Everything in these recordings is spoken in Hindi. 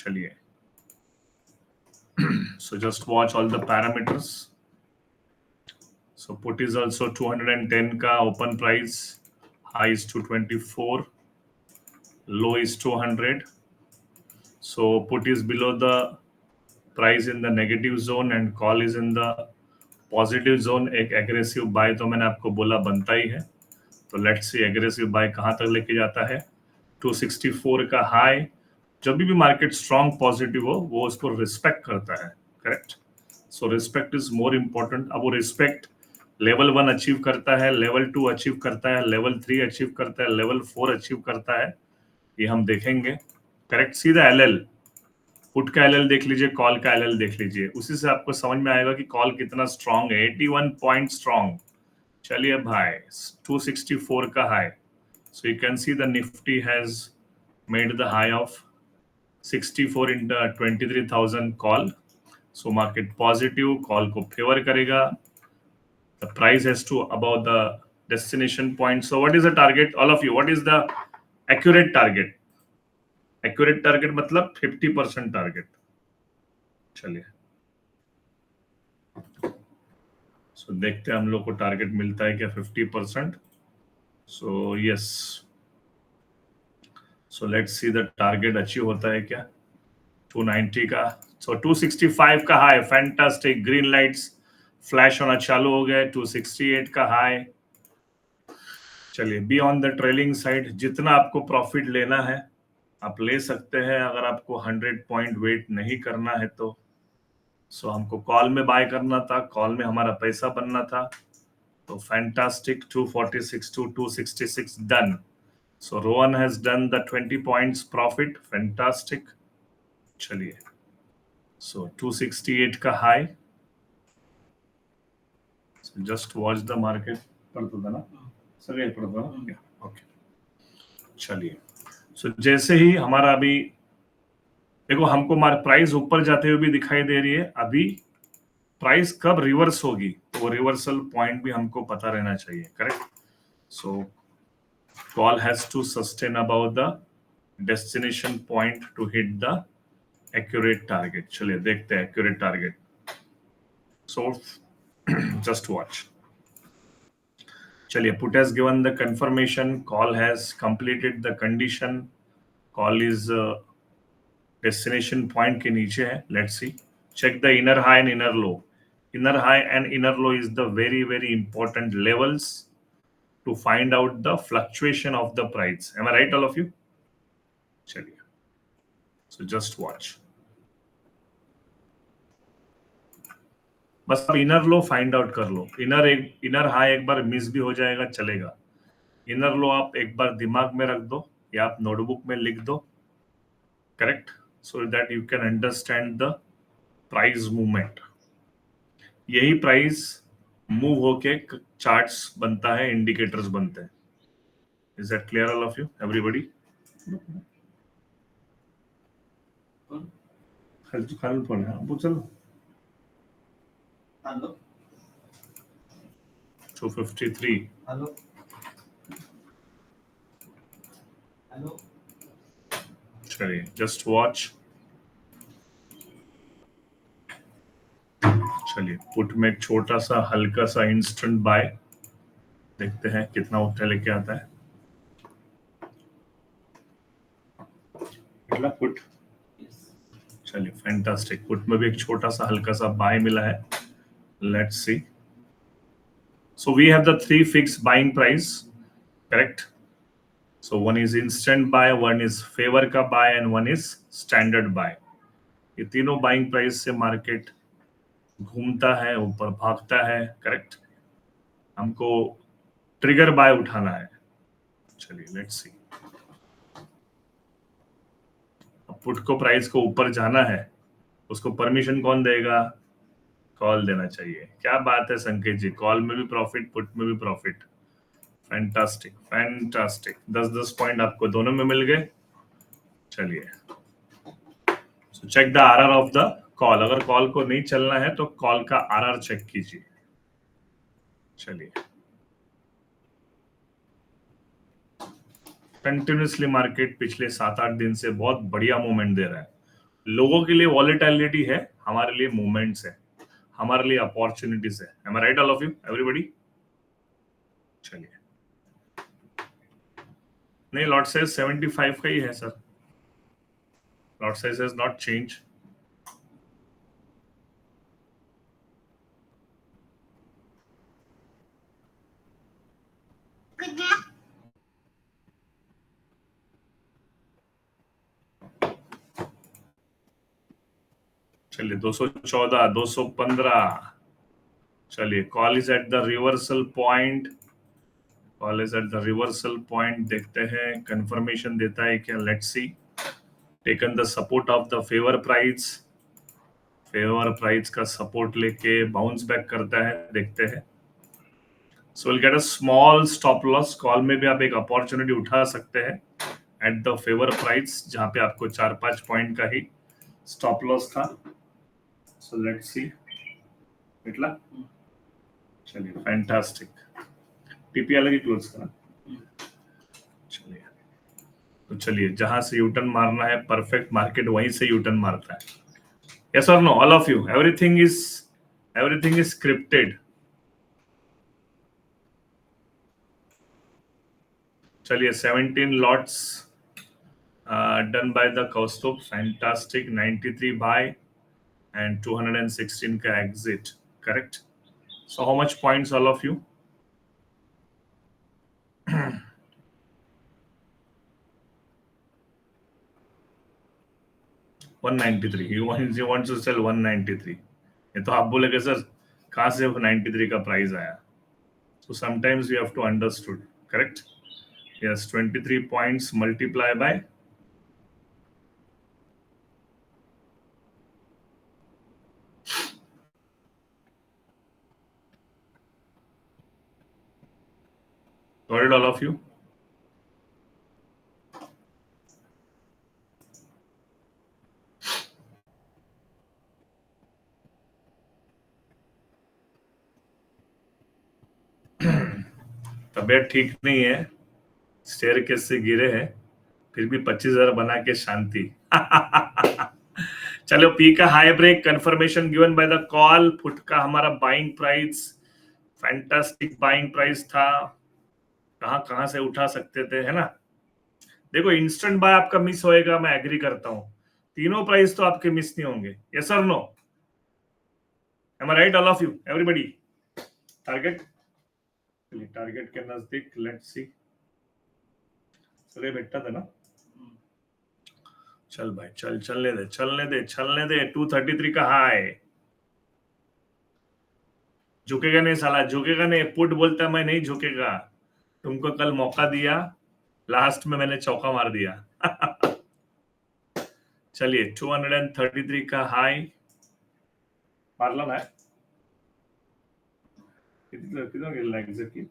चलिए, so just watch all the parameters. So put is also 210 का open price, high is 224, low is 200. So put is below the price in the negative zone and call is in the positive zone. एक एग्रेसिव बाय तो मैंने आपको बोला बनता ही है. तो लेट्स सी एग्रेसिव बाय कहां तक लेके जाता है. 264 का हाई. जब भी मार्केट स्ट्रॉन्ग पॉजिटिव हो वो उसको रिस्पेक्ट करता है. Correct. So respect is more important. अब वो रिस्पेक्ट लेवल 1 अचीव करता है, लेवल 2 अचीव करता है, लेवल 3 अचीव करता है, लेवल 4 अचीव करता है, ये हम देखेंगे. करेक्ट. सीधा एलएल, पुट का एलएल देख लीजिए, कॉल का एलएल देख लीजिए, उसी से आपको समझ में आएगा कि कॉल कितना स्ट्रॉन्ग है. 81 पॉइंट स्ट्रॉन्ग. चलिए भाई, 264 का high. So you can see the Nifty has made the high of 64 in the 23,000 call. So market positive, call को फेवर करेगा. The price has to about the destination point. So what is the target all of you? What is the accurate target? Accurate target मतलब 50% टारगेट. चलिए, सो देखते हैं हम लोग को टारगेट मिलता है क्या 50%. So yes, so let's see the target achieve होता है क्या 290 का. सो 265 का high, fantastic. Green lights flash होना चालू हो गए. 268 का हाई. चलिए, be on the trailing side. जितना आपको प्रॉफिट लेना है आप ले सकते हैं. अगर आपको 100 पॉइंट वेट नहीं करना है तो सो हमको कॉल में बाय करना था, कॉल में हमारा पैसा बनना था. तो fantastic. 246 to 266 done. So Rohan has done the 20 points profit. Fantastic. चलिए, सो 268 का high. Just watch the market. पढ़ता था ना सर, ये पढ़ता ना. ओके. चलिए, सो जैसे ही हमारा अभी देखो, हमको प्राइस ऊपर जाते हुए भी दिखाई दे रही है. अभी प्राइस कब रिवर्स होगी तो वो रिवर्सल पॉइंट भी हमको पता रहना चाहिए. Correct. So call has to sustain about the destination point to hit the accurate target. चलिए देखते हैं accurate target. So just watch. चलिए, put has given the confirmation, call has completed the condition. Call is destination point के नीचे है. Let's see. check the inner high and inner low. Inner high and inner low is the very important levels to find out the fluctuation of the price. Am I right, all of you? चलिए, so just watch. बस अब इनर लो फाइंड आउट कर लो. इनर हाई एक बार मिस भी हो जाएगा चलेगा. इनर लो आप एक बार दिमाग में रख दो या आप नोटबुक में लिख दो. Correct. So that you can understand the price movement. यही प्राइस मूव होके चार्ट्स बनता है, इंडिकेटर्स बनते हैं. Is that clear all of you everybody? खाली फोन है वो. चलो, 253. हेलो. चलिए, जस्ट वॉच. चलिए, पुट में एक छोटा सा हल्का सा इंस्टेंट बाय देखते हैं कितना उठा लेके आता है. पुट. चलिए, फैंटास्टिक. पुट में भी एक छोटा सा हल्का सा बाय मिला है. Let's see. So we have the 3 fix buying price. Correct. So one is instant buy, one is favour का buy and one is standard buy. ये तीनों बाइंग प्राइस से मार्केट घूमता है, ऊपर भागता है. करेक्ट. हमको ट्रिगर बाय उठाना है. चलिए, लेट्स सी. पुट को प्राइस को ऊपर जाना है, उसको परमिशन कौन देगा? कॉल देना चाहिए. क्या बात है संकेत जी, कॉल में भी प्रॉफिट, पुट में भी प्रॉफिट. Fantastic fantastic. 10-10 पॉइंट आपको दोनों में मिल गए. चलिए, so check the RR of the call. अगर कॉल को नहीं चलना है तो कॉल का आरआर चेक कीजिए. चलिए, कंटिन्यूसली मार्केट पिछले 7-8 दिन से बहुत बढ़िया मूवमेंट दे रहा है. लोगों के लिए वॉलेटिलिटी है, हमारे लिए मूवमेंट्स है, हमारे लिए अपॉर्चुनिटीज है। Am I right all of you everybody? चलिए, नहीं, लॉट साइज 75 का ही है sir, lot size has not change. चलिए 214, 215। चलिए, call is at the reversal point, call is at the reversal point. देखते हैं कंफर्मेशन देता है क्या, let's see. Taken the support of the favour price, favour price का सपोर्ट लेके बाउंस बैक करता है, देखते हैं। So will get a small stop loss. Call में भी आप एक अपॉर्चुनिटी उठा सकते हैं एट द फेवर प्राइस, जहां पे आपको 4-5 पॉइंट का ही स्टॉप लॉस था। सो लेट्स सी, इटला। चलिए, फैंटास्टिक। पीपी अलग ही क्लोज करा। चलिए, तो चलिए, जहां से यूटर्न मारना है, परफेक्ट मार्केट वहीं से यूटर्न मारता है। यस और no all of you? Everything is scripted. चलिए, 17 lots done by the Kaustubh, fantastic. 93 buy and 216 का exit, correct? So how much points all of you? 193. He wants to sell 193. ये तो आप बोलेगे सर कहाँ से 93 का प्राइस आया? So sometimes we have to understood, correct? Yes, 23 points multiply by got it all of you? तबीयत ठीक नहीं है, स्टेयरकेस से गिरे हैं, फिर भी 25,000 बना के शांति। चलो, पी का high break confirmation given by the call. Put का हमारा buying price, fantastic buying price था। कहां कहां से उठा सकते थे, है ना? देखो, इंस्टेंट बाय आपका मिस होएगा, मैं एग्री करता हूं। तीनों प्राइस तो आपके मिस नहीं होंगे। यस और no? Am I right all of you everybody? Target, चलिए टारगेट के नजदीक, लेट्स सी। चले बेटा था ना, चल भाई चल, चलने दे चलने दे चलने दे। 233 का हाई, झुकेगा नहीं साला, झुकेगा नहीं। पुट बोलता मैं नहीं झुकेगा, तुमको कल मौका दिया, लास्ट में मैंने चौका मार दिया। चलिए, 233 का हाई मारला ना, कितना गेला एग्जैक्टली?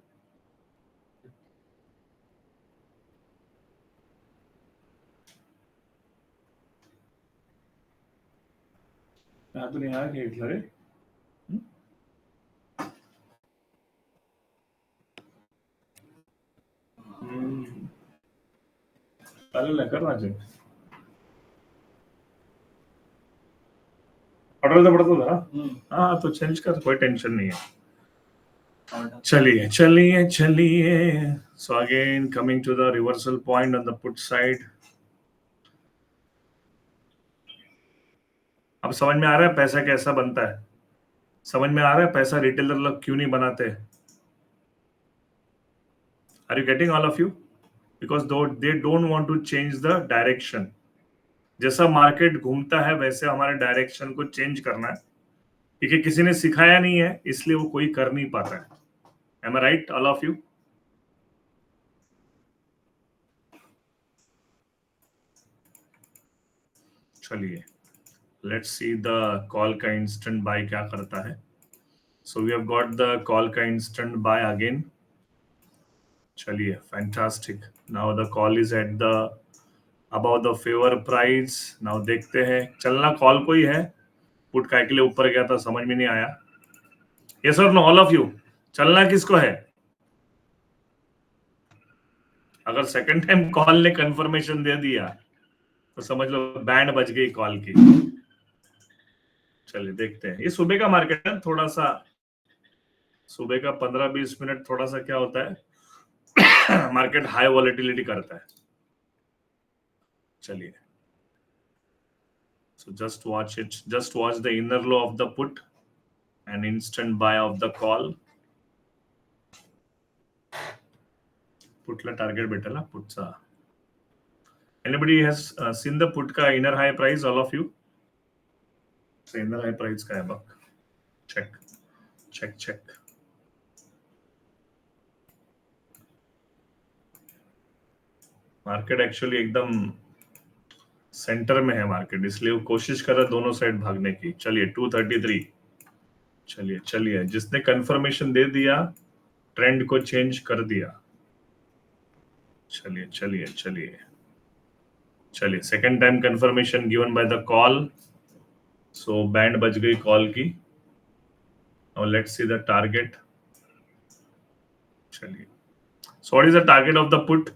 तो नहीं आया घेतला रे। चालेल कर माझे, ऑर्डर पड़ता था। हाँ, तो चेंज कर, कोई टेंशन नहीं है। चलिए चलिए चलिए। So again coming to the reversal point on the put side. अब समझ में आ रहा है पैसा कैसा बनता है? समझ में आ रहा है पैसा रिटेलर लोग क्यों नहीं बनाते? Are you getting all of you? Because they don't want to change the direction. जैसा मार्केट घूमता है वैसे हमारे डायरेक्शन को चेंज करना है, क्योंकि किसी ने सिखाया नहीं है, इसलिए वो कोई कर नहीं पाता है। Am I right all of you? चलिए, लेट्स सी द कॉल का इंस्टेंट बाय क्या करता है। So we have got the call का इंस्टेंट बाय अगेन। चलिए, fantastic. Now the call is at the about the favour price. Now देखते हैं, चलना कॉल को ही है, पुट काय के लिए ऊपर गया था समझ में नहीं आया। यस और नो ऑल ऑफ यू? चलना किसको है? अगर सेकंड टाइम कॉल ने कंफर्मेशन दे दिया तो समझ लो बैंड बज गई कॉल की। चलिए देखते हैं, ये सुबह का मार्केट है, थोड़ा सा सुबह का 15-20 मिनट थोड़ा सा क्या होता है मार्केट हाई वॉलेटिलिटी करता है। चलिए, so just watch it, just watch the inner low of the put and instant buy of the call. Putला target भेटेला putचा. Anybody has seen the put का inner high price? All of you? So inner high price का है बक. Check. मार्केट एक्चुअली एकदम सेंटर में है मार्केट, इसलिए वो कोशिश कर रहा है दोनों साइड भागने की। चलिए 233, चलिए जिसने कंफर्मेशन दे दिया ट्रेंड को चेंज कर दिया। चलिए second time confirmation given by the call, so band बज गई कॉल की। Now let's see the target. चलिए, so what is the target of the put?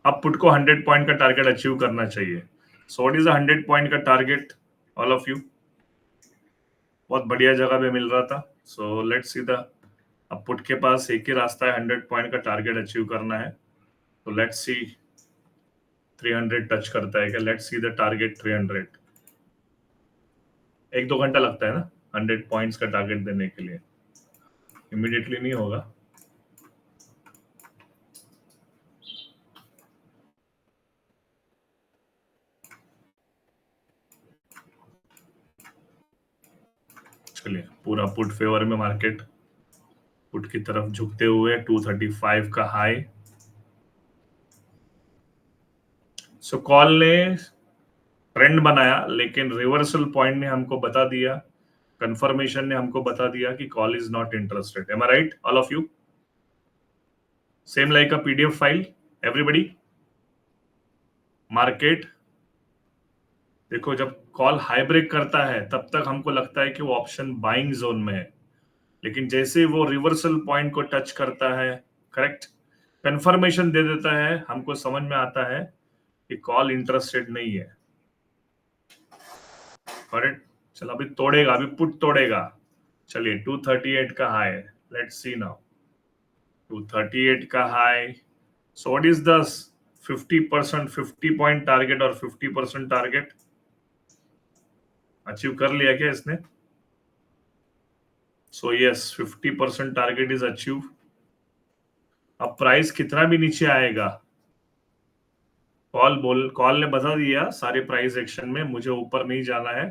अब पुट को 100 पॉइंट का टारगेट अचीव करना चाहिए। So what is the 100 point का टारगेट ऑल ऑफ यू? बहुत बढ़िया जगह पे मिल रहा था। सो लेट्स सी द, अब पुट के पास एक ही रास्ता है 100 पॉइंट का टारगेट अचीव करना है। तो लेट्स सी 300 टच करता है क्या? Let's see the target 300। 1-2 घंटा लगता है ना 100 पॉइंट्स का टारगेट देने के लिए, इमीडिएटली नहीं होगा। चलिए, पूरा पुट फेवर में मार्केट, पुट की तरफ झुकते हुए 235 का हाई। सो कॉल ने ट्रेंड बनाया, लेकिन रिवर्सल पॉइंट ने हमको बता दिया, कंफर्मेशन ने हमको बता दिया कि call is not interested. Am I right all of you? Same like a PDF file everybody. Market देखो, जब कॉल हाई ब्रेक करता है तब तक हमको लगता है कि वो ऑप्शन बाइंग जोन में है, लेकिन जैसे वो रिवर्सल पॉइंट को टच करता है, करेक्ट कंफर्मेशन दे देता है, हमको समझ में आता है कि कॉल इंटरेस्टेड नहीं है। करेक्ट। चलो अभी तोड़ेगा, अभी पुट तोड़ेगा। चलिए 238 का हाई, लेट्स सी नाउ 238 का high. So what is the 50% 50 point target और 50% टारगेट अचीव कर लिया क्या इसने? So yes, 50% target is achieve. अब प्राइस कितना भी नीचे आएगा, कॉल ने बता दिया सारे प्राइस एक्शन में मुझे ऊपर नहीं जाना है,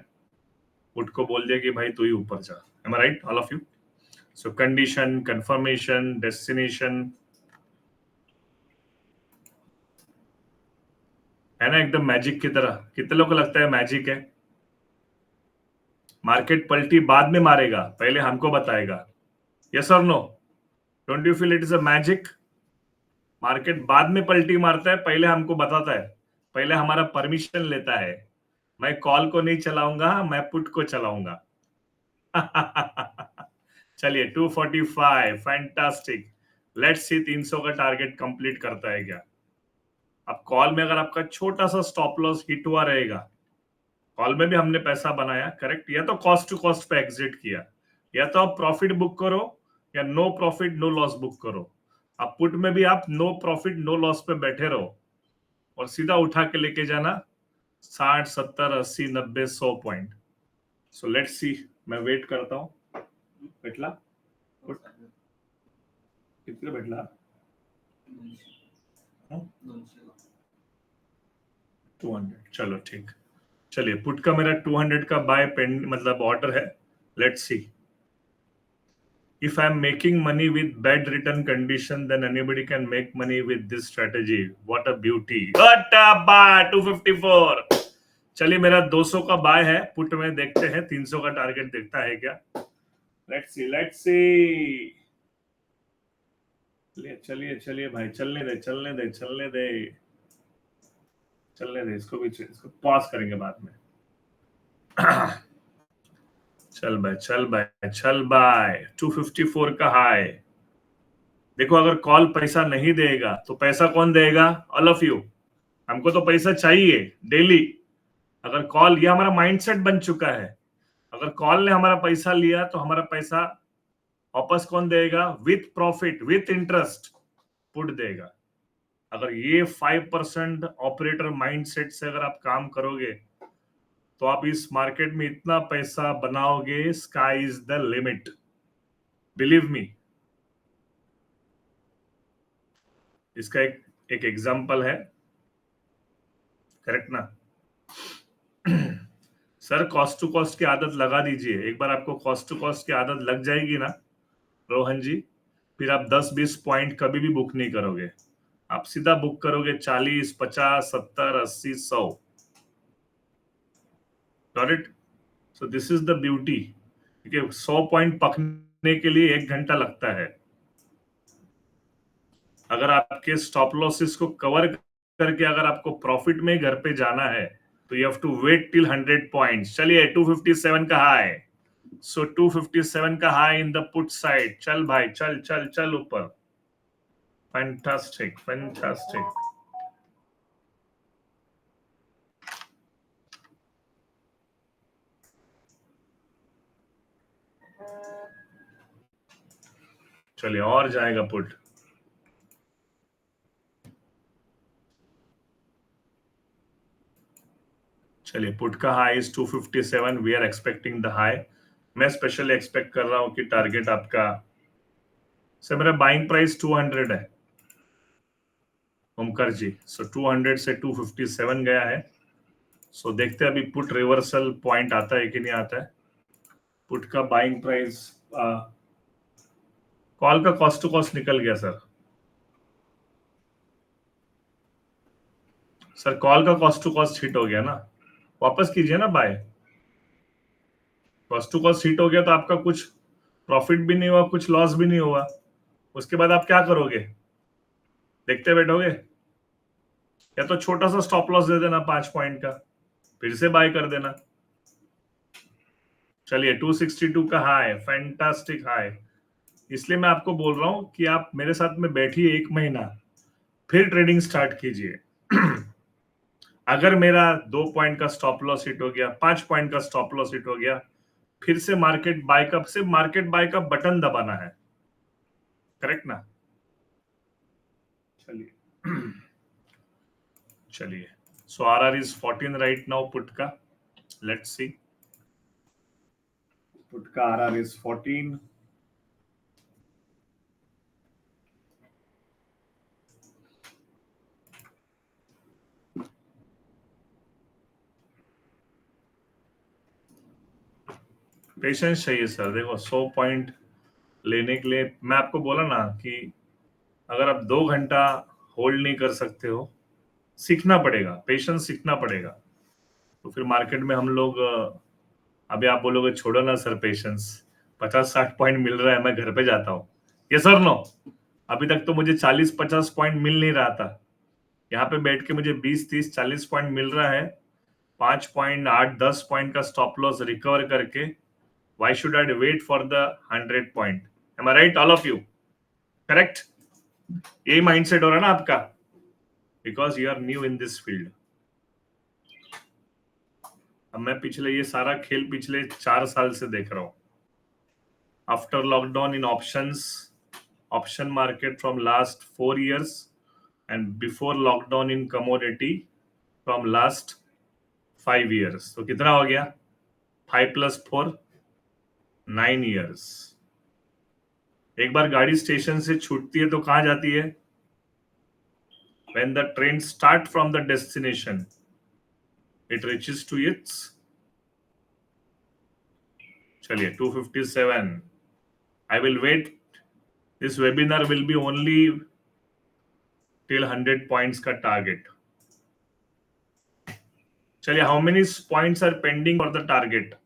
पुट को बोल दिया कि भाई तू ही ऊपर जा। Am I right all of you? So condition, confirmation, destination है ना एकदम मैजिक की तरह। कितने लोगों को लगता है मैजिक है? मार्केट पलटी बाद में मारेगा, पहले हमको बताएगा। यस और no? Don't you feel it is a magic? Market बाद में पलटी मारता है, पहले हमको बताता है, पहले हमारा परमिशन लेता है। मैं कॉल को नहीं चलाऊंगा, मैं पुट को चलाऊंगा। चलिए 245, फैंटास्टिक। लेट्स सी 300 का टारगेट कंप्लीट करता है क्या? अब कॉल में अगर आपका छोटा सा स्टॉप लॉस हिट हुआ रहेगा, कॉल में भी हमने पैसा बनाया, करेक्ट, या तो कॉस्ट टू कॉस्ट पे एग्जिट किया, या तो आप प्रॉफिट बुक करो या no profit no loss book करो। अब पुट में भी आप नो प्रॉफिट नो लॉस पे बैठे रहो और सीधा उठा के लेके जाना 60, 70, 80, 90, 100 पॉइंट। सो लेट्स सी, मैं वेट करता हूं। भेटला कितने भेटला? 200। चलो ठीक। चलिए, पुट का मेरा 200 का बाय पेंड मतलब ऑर्डर है। Let's C if I'm making money with bad return condition, then anybody can make money with this strategy. What a beauty! What a buy 254। चलिए, मेरा 200 का बाय है पुट में, देखते हैं 300 का टारगेट देखता है क्या। Let's see. चलिए भाई, चलने दे इसको भी, इसको पॉज करेंगे बाद में। चल भाई 254 का हाई। देखो, अगर कॉल पैसा नहीं देगा तो पैसा कौन देगा? All of you. हमको तो पैसा चाहिए डेली, अगर कॉल, ये हमारा माइंडसेट बन चुका है, अगर कॉल ने हमारा पैसा लिया तो हमारा पैसा वापस कौन देगा? With profit, with interest put देगा। अगर ये 5% ऑपरेटर माइंडसेट से अगर आप काम करोगे तो आप इस मार्केट में इतना पैसा बनाओगे, sky is the limit, believe me. इसका एक एग्जांपल है, करेक्ट ना? सर कॉस्ट टू कॉस्ट की आदत लगा दीजिए, एक बार आपको कॉस्ट टू कॉस्ट की आदत लग जाएगी ना रोहन जी, फिर आप 10-20 पॉइंट कभी भी बुक नहीं करोगे, आप सीधा बुक करोगे 40, 50, 70, 80, 100। Got it? So this is the beauty. क्योंकि 100 पॉइंट पकने के लिए 1 घंटा लगता है। अगर आपके स्टॉप लॉसेस को कवर करके अगर आपको प्रॉफिट में घर पे जाना है तो you have to wait till 100 points. चलिए 257 का हाई, सो 257 का हाई इन द पुट साइड। चल भाई, चल चल चल ऊपर। Fantastic, fantastic. चलिए और जाएगा पुट। चलिए पुट का high is 257, we are expecting the high. मैं स्पेशली एक्सपेक्ट कर रहा हूं कि टारगेट आपका, सर मेरा बाइंग प्राइस 200 है ओमकार जी, सो 200 से 257 गया है। सो देखते हैं अभी पुट रिवर्सल पॉइंट आता है कि नहीं आता है। पुट का बाइंग प्राइस, कॉल का कॉस्ट टू कॉस्ट निकल गया सर। सर कॉल का कॉस्ट टू कॉस्ट हिट हो गया ना, वापस कीजिए ना buy. Cost to cost hit हो गया तो आपका कुछ प्रॉफिट भी नहीं हुआ, कुछ लॉस भी नहीं हुआ। उसके बाद आप क्या करोगे? देखते बैठोगे? या तो छोटा सा स्टॉप लॉस दे देना 5 पॉइंट का, फिर से बाय कर देना। चलिए 262 का हाई, फैंटास्टिक हाई। इसलिए मैं आपको बोल रहा हूं कि आप मेरे साथ में बैठिए 1 महीना, फिर ट्रेडिंग स्टार्ट कीजिए। अगर मेरा 2 पॉइंट का स्टॉप लॉस हिट हो गया, 5 पॉइंट का स्टॉप लॉस हिट हो गया, फिर से मार्केट बाय का, सिर्फ मार्केट बाय का बटन दबाना है, करेक्ट ना? चलिए चलिए, so RR is 14 right now put का। लेट्स सी, पुट का आरआर इज 14। पेशेंस चाहिए सर। देखो 100 पॉइंट लेने के लिए मैं आपको बोला ना कि अगर आप 2 घंटा होल्ड नहीं कर सकते हो, सीखना पड़ेगा, पेशेंस सीखना पड़ेगा। तो फिर मार्केट में हम लोग, अभी आप बोलोगे छोड़ो ना सर पेशेंस, 50-60 पॉइंट मिल रहा है, मैं घर पे जाता हूँ। ये सर नो, अभी तक तो मुझे 40-50 पॉइंट मिल नहीं रहा था, यहाँ पे बैठ के मुझे 20-30-40 पॉइंट मिल रहा है। 5 पॉइंट, 8-10 पॉइंट का स्टॉप लॉस रिकवर करके, why should I wait for the 100 point? Am I right all of you? Correct? यही माइंडसेट हो रहा है ना आपका, because you are new in this field. अब मैं पिछले, ये सारा खेल पिछले 4 साल से देख रहा हूं। After lockdown in options, option market from last 4 years, and before lockdown in commodity from last 5 years। तो कितना हो गया? 5 + 4, 9 years। एक बार गाड़ी स्टेशन से छूटती है तो कहां जाती है? When the train start from the destination, it reaches to its, चलिए 257। I will wait, this webinar will be only till 100 points का target। चलिए how many points are pending for the target?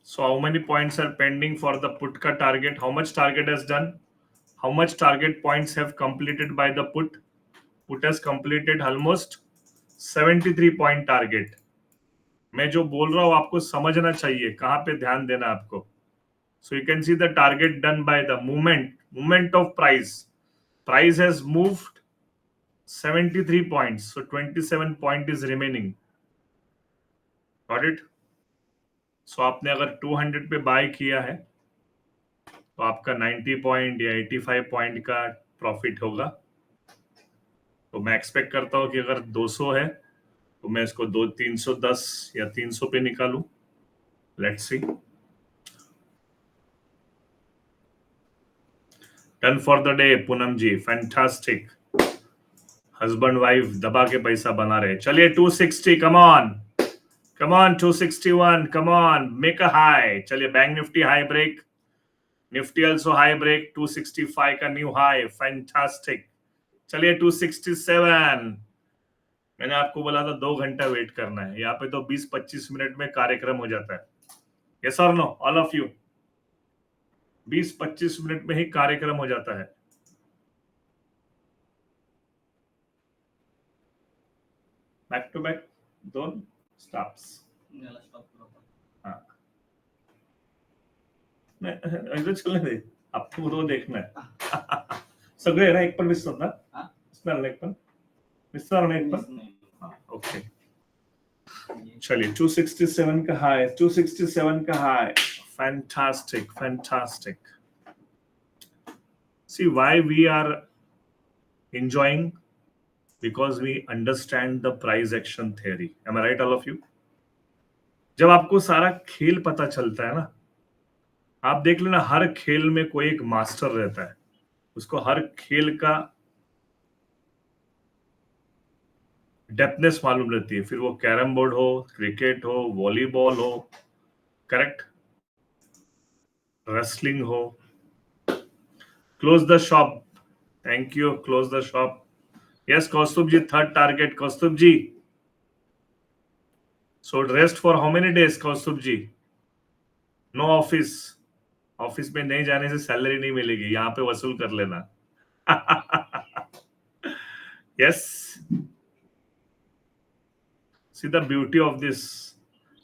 So how many points are pending for the put का target? How much target has done? How much target points have completed by the put? Put has completed almost 73 point target। मैं जो बोल रहा हूं आपको समझना चाहिए, कहां पे ध्यान देना आपको। So you can see the target done by the movement of price. Price has moved 73 points, so 27 point is remaining. Got it? So आपने अगर 200 पे बाय किया है तो आपका 90 पॉइंट या 85 पॉइंट का प्रॉफिट होगा. तो मैं एक्सपेक्ट करता हूं कि अगर 200 है तो मैं इसको 310 या 300 पे निकालूं. Let's see. Done for the day Poonam ji. Fantastic. Husband wife दबा के पैसा बना रहे. चलिए 260. Come on 261. Come on, make a high. चलिए bank Nifty high break. Nifty also high break. 265 का न्यू हाई. फैंटास्टिक. चलिए 267. मैंने आपको बोला था 2 घंटा वेट करना है. यहाँ पे तो 20-25 मिनट में कार्यक्रम हो जाता है. यस और no all of you? 20-25 minute में ही कार्यक्रम हो जाता है. Back to back 2 stops. हाँ, नाही चलने दे. आपको तो देखना है. सगळे ना एक पण मिस होत ना. मिसणार एक पण मिसणार ना एक पण. ओके. चलिए 267 का हाई. 267 का high. Fantastic, fantastic. See why we are enjoying? Because we understand the price action theory. Am I right, all of you? जब आपको सारा खेल पता चलता है ना, आप देख लेना हर खेल में कोई एक मास्टर रहता है. उसको हर खेल का डेप्थनेस मालूम रहती है. फिर वो कैरम बोर्ड हो, क्रिकेट हो, वॉलीबॉल हो, करेक्ट, रेसलिंग हो. Close the shop. Thank you. Close the shop. Yes Kaustubh ji. Third target Kaustubh ji. So rest for how many days Kaustubh ji? No office. Office में नहीं जाने से सैलरी नहीं मिलेगी. यहाँ पे वसूल कर लेना. Yes. See the beauty of this.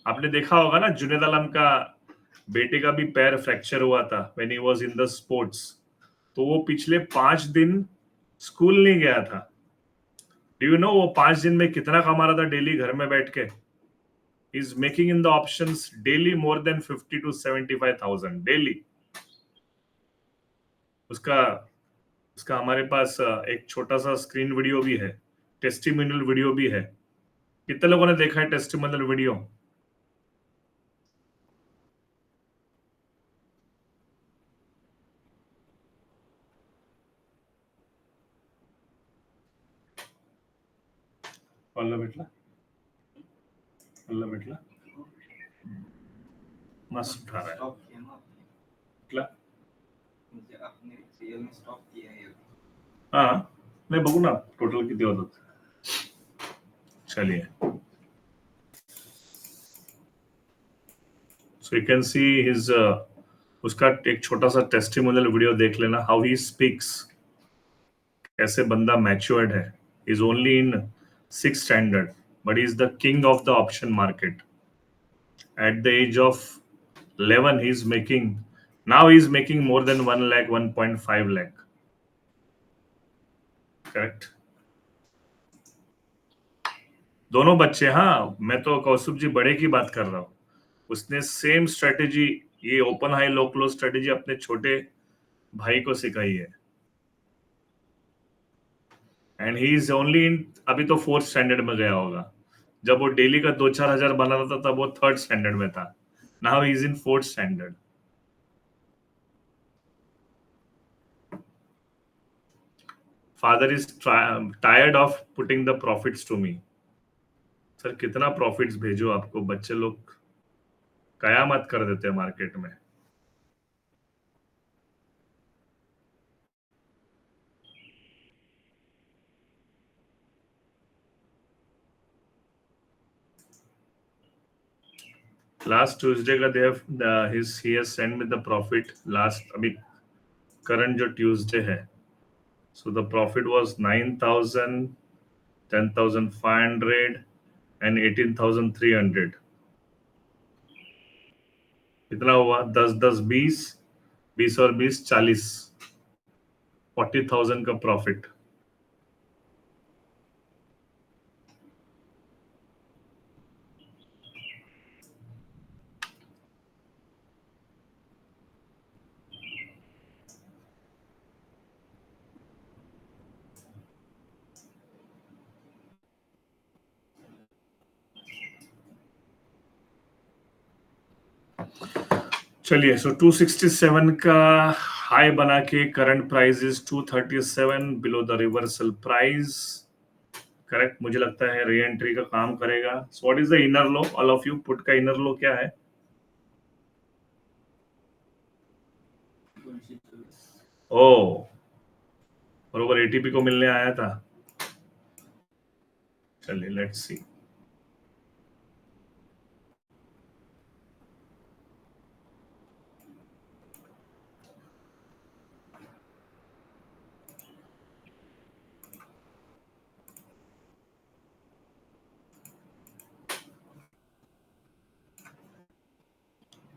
आपने देखा होगा ना जुनेद आलम का बेटे का भी पैर फ्रैक्चर हुआ था when he was in the sports. तो वो पिछले 5 दिन स्कूल नहीं गया था. डू यू नो वो 5 दिन में कितना कमा रहा था डेली घर में बैठ के? Is making in the options daily more than 50 to 75,000 daily. उसका उसका हमारे पास एक छोटा सा स्क्रीन वीडियो भी है. टेस्टिमोनियल वीडियो भी है. कितने लोगों ने देखा है टेस्टिमोनियल वीडियो? भेटला मस्त उठा रहा है. हाँ नाही बघू ना टोटल किती होतात. चलिए. सो यू कैन सी हिज उसका एक छोटा सा टेस्टिमोनियल वीडियो देख लेना. How he speaks. कैसे बंदा मैच्योर्ड है. Is only in 6th standard but he is the king of the option market. At the age of 11 he is making, now he is making more than 1 lakh, 1.5 lakh. Correct. दोनों बच्चे. हाँ मैं तो कौस्तुभ जी बड़े की बात कर रहा हूँ. उसने सेम स्ट्रेटेजी, ये open high low close strategy अपने छोटे भाई को सिखाई है. And he is only in, अभी तो 4th स्टैंडर्ड में गया होगा. जब वो डेली का 2-4 हजार बना रहा था तब वो 3rd स्टैंडर्ड में था. Now he is in 4th standard. Father is tired of putting the profits to me. Sir कितना प्रॉफिट्स भेजो आपको. बच्चे लोग कयामत कर देते हैं मार्केट में. लास्ट ट्यूसडे का day he has send me the profit. Last अभी करंट जो ट्यूसडे है. So the profit was 9,000, 10,500 and 18,300. कितना हुआ? 10 10 20, 20 और 20 40. 40,000 का प्रॉफिट। चलिए, सो 267 का हाई बना के current price is 237 below the reversal price. Correct, मुझे लगता है री एंट्री का काम करेगा। सो what is the inner low? All of you, put का इनर लो क्या है? ओ, बरोबर एटीपी को मिलने आया था। चलिए, लेट्स सी।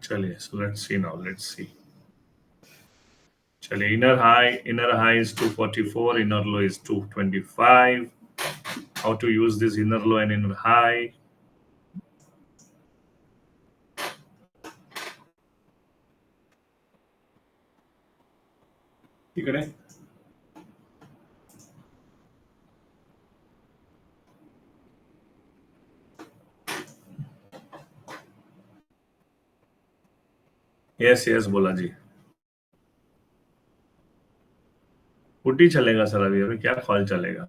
चलिए, so let's see now, let's see. चलिए, inner high is 244, inner low is 225। How to use this inner low and inner high? ठीक है। यस यस, बोला जी। पुटी चलेगा सर, अभी अभी क्या कॉल चलेगा?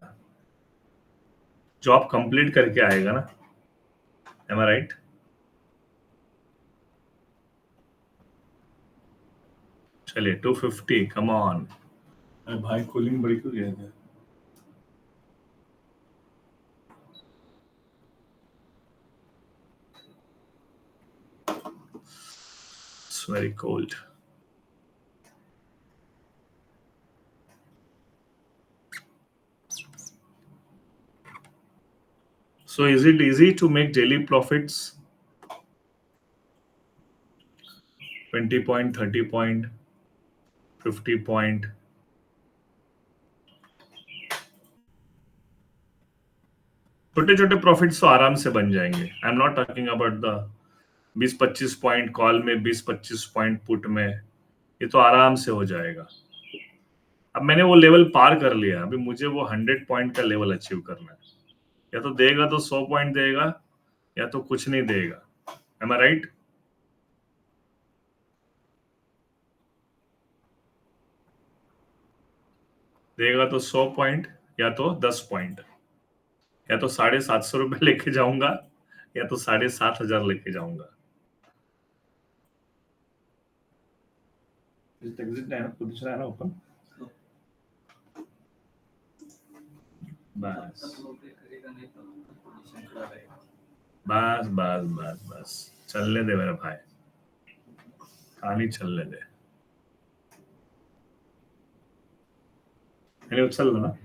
जॉब कंप्लीट करके आएगा ना, एम आई राइट? चलिए, 250, कम ऑन। अरे भाई, कूलिंग बड़ी क्यों गया था? It's very cold. So is it easy to make daily profits? 20 point, 30 point, 50 point. छोटे छोटे प्रॉफिट्स तो आराम से बन जाएंगे। I am not talking about the 20-25 point call में, 20-25 पॉइंट पुट में। ये तो आराम से हो जाएगा। अब मैंने वो लेवल पार कर लिया, अभी मुझे वो 100 पॉइंट का लेवल अचीव करना है। या तो देगा तो 100 पॉइंट देगा, या तो कुछ नहीं देगा। M I right? देगा तो 100 पॉइंट, या तो 10 पॉइंट। या तो 750 रुपए लेके जाऊंगा, या तो 7,500 लेके जाऊंगा। एग्जिट है ना, पोजीशन है ना ओपन। बस बस बस बस बस, चलने दे मेरे भाई, कहानी चलने दे। मैंने उछल लो ना।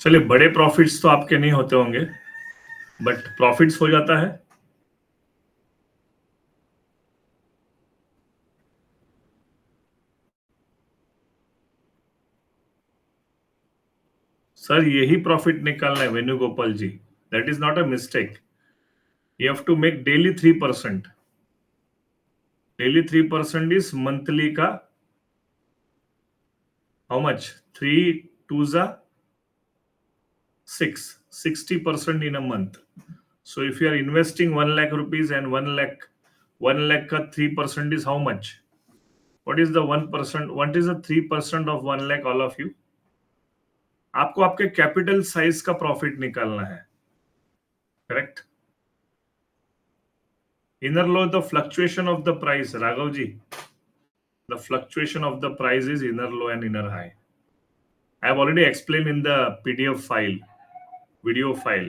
चलिए, बड़े प्रॉफिट्स तो आपके नहीं होते होंगे, बट प्रॉफिट्स हो जाता है। सर, यही प्रॉफिट निकालना है Venugopal ji. That is not a mistake. You have to make daily 3%। Daily 3% is monthly का हाउ मच? 3 2 जा 6, 60% in a month. So if you are investing 1 lakh rupees and 1 lakh ka 3% is how much? What is the 1%? What is the 3% of 1 lakh, all of you? आपको आपके कैपिटल साइज का प्रॉफिट निकालना है, correct? Inner low the fluctuation of the price, Raghav ji. The fluctuation of the price is inner low and inner high. I have already explained in the PDF file, video file.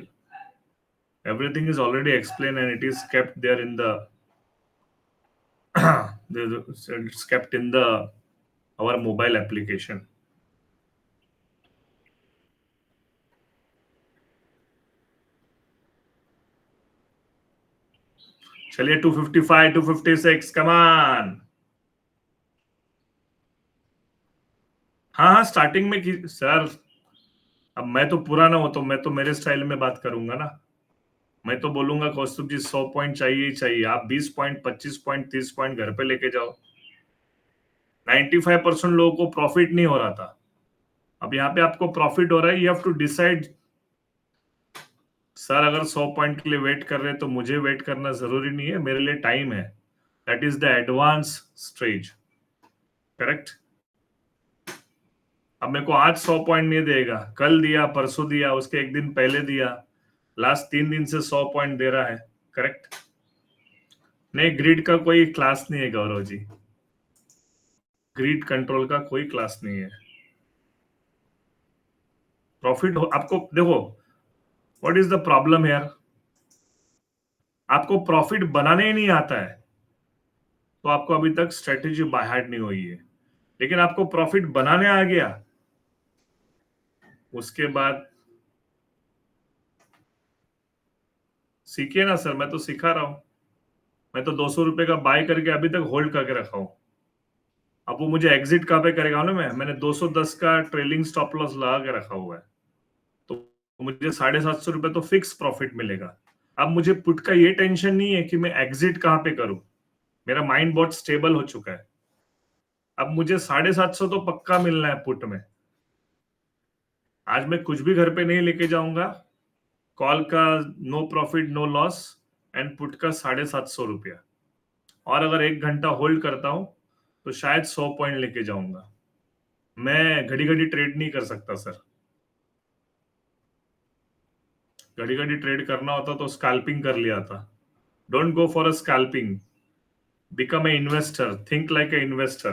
Everything is already explained and it is kept there in the It's kept in the our mobile application. चलिए 255, 256, कमान। हाँ हाँ, स्टार्टिंग में की सर। अब मैं तो पुराना हूं, तो मैं तो मेरे स्टाइल में बात करूंगा ना। मैं तो बोलूंगा कौस्तुभ जी 100 पॉइंट चाहिए ही चाहिए। आप 20 पॉइंट, 25 पॉइंट, 30 पॉइंट घर पे लेके जाओ। 95% लोगों को प्रॉफिट नहीं हो रहा था। अब यहाँ पे आपको प्रॉफिट हो रहा है। You have to decide. Sir अगर 100 पॉइंट के लिए वेट कर रहे हैं तो मुझे वेट करना जरूरी नहीं है, मेरे लिए टाइम है। That is the advance stage. Correct. अब मेरे को आज 100 पॉइंट नहीं देगा, कल दिया, परसों दिया, उसके एक दिन पहले दिया, लास्ट 3 दिन से 100 पॉइंट दे रहा है। करेक्ट। नहीं, ग्रिड का कोई क्लास नहीं है गौरव जी। ग्रिड कंट्रोल का कोई क्लास नहीं है। प्रॉफिट आपको देखो, व्हाट इज द प्रॉब्लम यार। आपको प्रॉफिट बनाने ही नहीं आता है, तो आपको अभी तक स्ट्रेटेजी बाय हार्ट नहीं हुई है। लेकिन आपको प्रॉफिट बनाने आ गया, उसके बाद सीखिए ना सर। मैं तो सिखा रहा हूं। मैं तो 200 रुपए का बाय करके अभी तक होल्ड करके रखा हूं। अब वो मुझे एग्जिट कहाँ पे करेगा ना, मैंने 210 का ट्रेलिंग स्टॉप लॉस लगा के रखा हुआ है। तो मुझे 750 रुपए तो फिक्स प्रॉफिट मिलेगा। अब मुझे पुट का ये टेंशन नहीं है कि मैं एग्जिट कहाँ पे करूं। मेरा माइंड बहुत स्टेबल हो चुका है। अब मुझे 750 तो पक्का मिलना है पुट में। आज मैं कुछ भी घर पे नहीं लेके जाऊंगा। कॉल का no profit no loss, and put का 750 रुपया। और अगर 1 घंटा होल्ड करता हूं तो शायद 100 पॉइंट लेके जाऊंगा। मैं घड़ी घड़ी ट्रेड नहीं कर सकता सर। घड़ी घड़ी ट्रेड करना होता तो स्कैल्पिंग कर लिया था। Don't go for a scalping. Become a investor, think like a investor.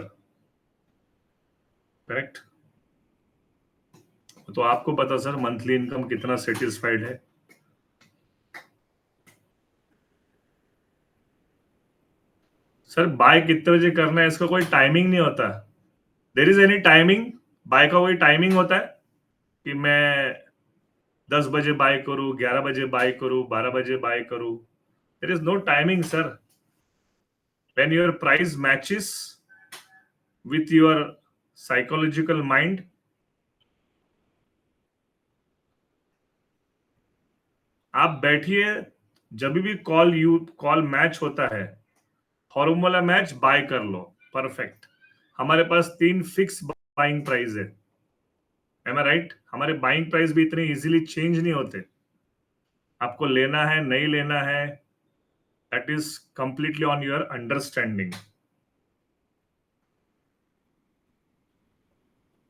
Correct. तो आपको पता सर मंथली इनकम कितना सेटिस्फाइड है। सर बाय कितने बजे करना है इसका कोई टाइमिंग नहीं होता। There is any timing? Buy का कोई टाइमिंग होता है कि मैं 10 बजे बाय करूं, 11 बजे बाय करूं, 12 बजे बाय करूं? There is no timing sir. When your price matches with your psychological mind, आप बैठिए। जब भी कॉल मैच होता है, फॉर्मूला मैच, बाय कर लो। परफेक्ट। हमारे पास 3 फिक्स बाइंग प्राइस है। Am I right? हमारे बाइंग प्राइस भी इतने इजीली चेंज नहीं होते। आपको लेना है नहीं लेना है, that is completely on your understanding.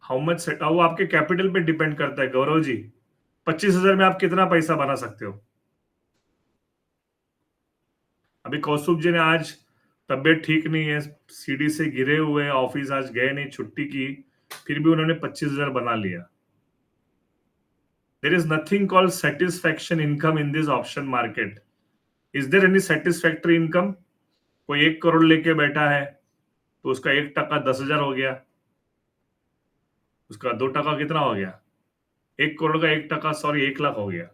How much set, वो आपके कैपिटल पे डिपेंड करता है गौरव जी। 25,000 में आप कितना पैसा बना सकते हो? अभी कौस्तुभ जी ने आज तबीयत ठीक नहीं है, सीढ़ी से गिरे हुए, ऑफिस आज गए नहीं, छुट्टी की, फिर भी उन्होंने 25,000 बना लिया। There is nothing called satisfaction income in this option market. Is there any satisfactory income? कोई 1 करोड़ लेके बैठा है तो उसका 1 टका 10,000 हो गया, उसका 2 टका कितना हो गया? 1 करोड़ का 1 टका, सॉरी, 1 लाख हो गया।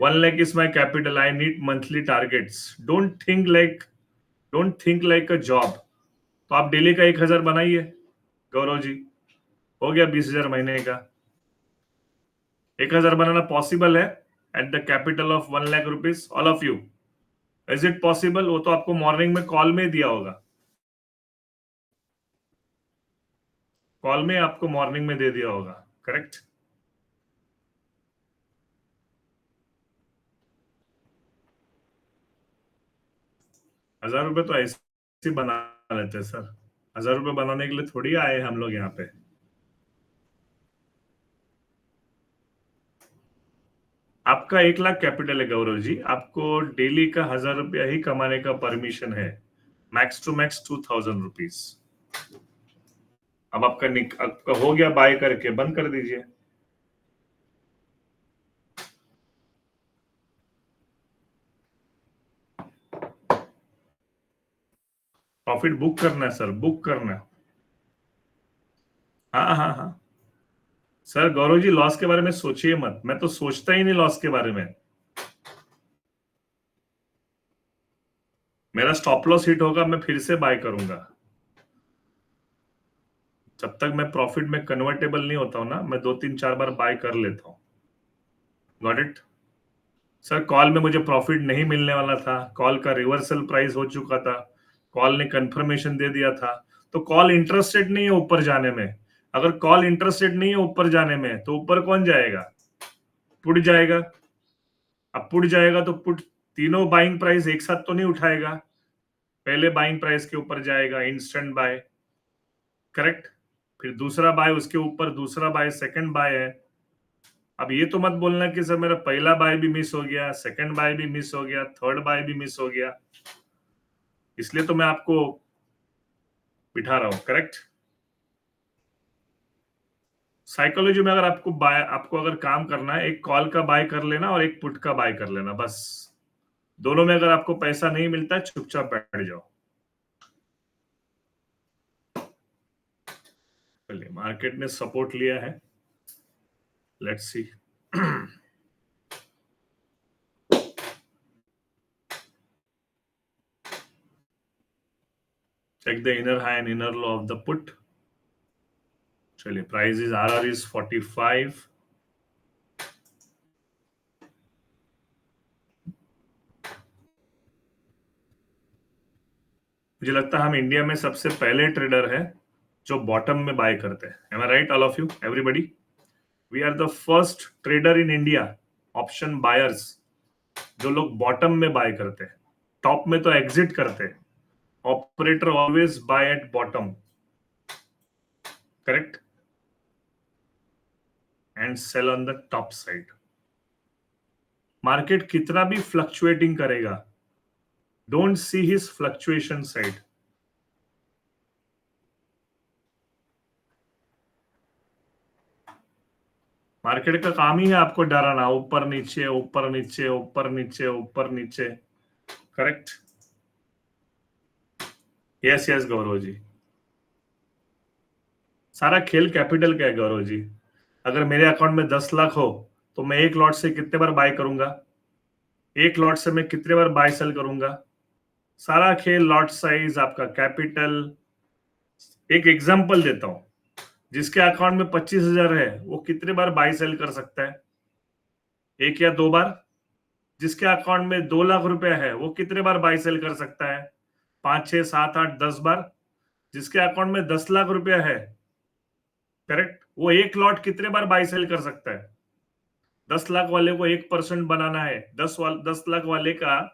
1 lakh is my capital, I need monthly targets. Don't think like a job. तो आप डेली का 1,000 बनाइए गौरव जी, हो गया 20,000 महीने का। 1,000 बनाना पॉसिबल है at the capital of 1 lakh rupees, all of you? Is it possible? वो तो आपको मॉर्निंग में कॉल में दिया होगा। कॉल में आपको मॉर्निंग में दे दिया होगा। करेक्ट। 1,000 रुपए तो ऐसे ही बना लेते हैं सर। 1,000 रुपए बनाने के लिए थोड़ी आए हम लोग यहाँ पे। आपका 1 लाख कैपिटल है गौरव जी, आपको डेली का 1,000 रुपया ही कमाने का परमिशन है। Max to max 2,000 rupees. अब आपका हो गया, बाय करके बंद कर दीजिए। प्रॉफिट बुक करना है सर, बुक करना है। हाँ हाँ हाँ सर, गौरव जी लॉस के बारे में सोचिए मत, मैं तो सोचता ही नहीं लॉस के बारे में। मेरा स्टॉप लॉस हिट होगा, मैं फिर से बाय करूंगा। जब तक मैं प्रॉफिट में कन्वर्टेबल नहीं होता हूं ना, मैं 2 3 4 बार बाय कर लेता हूं। Got it. सर कॉल में मुझे प्रॉफिट नहीं मिलने वाला था, कॉल का रिवर्सल प्राइस हो चुका था, कॉल ने कंफर्मेशन दे दिया था। तो कॉल इंटरेस्टेड नहीं है ऊपर जाने में। अगर कॉल इंटरेस्टेड नहीं है ऊपर जाने में, तो ऊपर कौन जाएगा? पुट जाएगा। अब पुट जाएगा तो पुट तीनों बाइंग प्राइस एक साथ तो नहीं उठाएगा। पहले बाइंग प्राइस के ऊपर जाएगा, इंस्टेंट बाय। करेक्ट। फिर दूसरा बाय उसके ऊपर, दूसरा बाय, सेकंड बाय है। अब ये तो मत बोलना कि सर मेरा पहला बाय भी मिस हो गया, सेकंड बाय भी मिस हो गया, थर्ड बाय भी मिस हो गया। इसलिए तो मैं आपको बिठा रहा हूं। करेक्ट। साइकोलॉजी में अगर आपको अगर काम करना है, एक कॉल का बाय कर लेना और एक पुट का बाय कर लेना, बस। दोनों में अगर आपको पैसा नहीं मिलता है, चुपचाप बैठ जाओ। चलिए, मार्केट ने सपोर्ट लिया है, let's see. Check the inner high and inner low of the put. चलिए, प्राइस इज RR इज 45। मुझे लगता है हम इंडिया में सबसे पहले ट्रेडर है जो बॉटम में बाय करते हैं। Am I right all of you, everybody? We are the first trader in India, option buyers, जो लोग बॉटम में बाय करते हैं। टॉप में तो एग्जिट करते हैं। Operator always buy at bottom, correct, and sell on the top side. Market कितना भी फ्लक्चुएटिंग करेगा, don't see his fluctuation side. Market का काम ही है आपको डराना, ऊपर नीचे ऊपर नीचे ऊपर नीचे ऊपर नीचे। Correct. Yes yes Gaurav ji. सारा खेल कैपिटल का है गौरव जी। अगर मेरे अकाउंट में 10 लाख हो, तो मैं एक लॉट से कितने बार बाय करूंगा? एक लॉट से मैं कितने बार बाय सेल करूंगा? सारा खेल लॉट साइज, आपका कैपिटल। एक एग्जांपल देता हूं, जिसके अकाउंट में 25,000 है, वो कितने बार बाय सेल कर सकता है? एक या दो बार। जिसके अकाउंट में 2 लाख रुपया है, वो कितने बार बाय सेल कर सकता है? 5 6 7 8 10 बार। जिसके अकाउंट में 10 लाख रुपया है, करेक्ट, वो एक लॉट कितने बार बाय सेल कर सकता है? 10 लाख वाले को 1% बनाना है। 10 लाख वाले का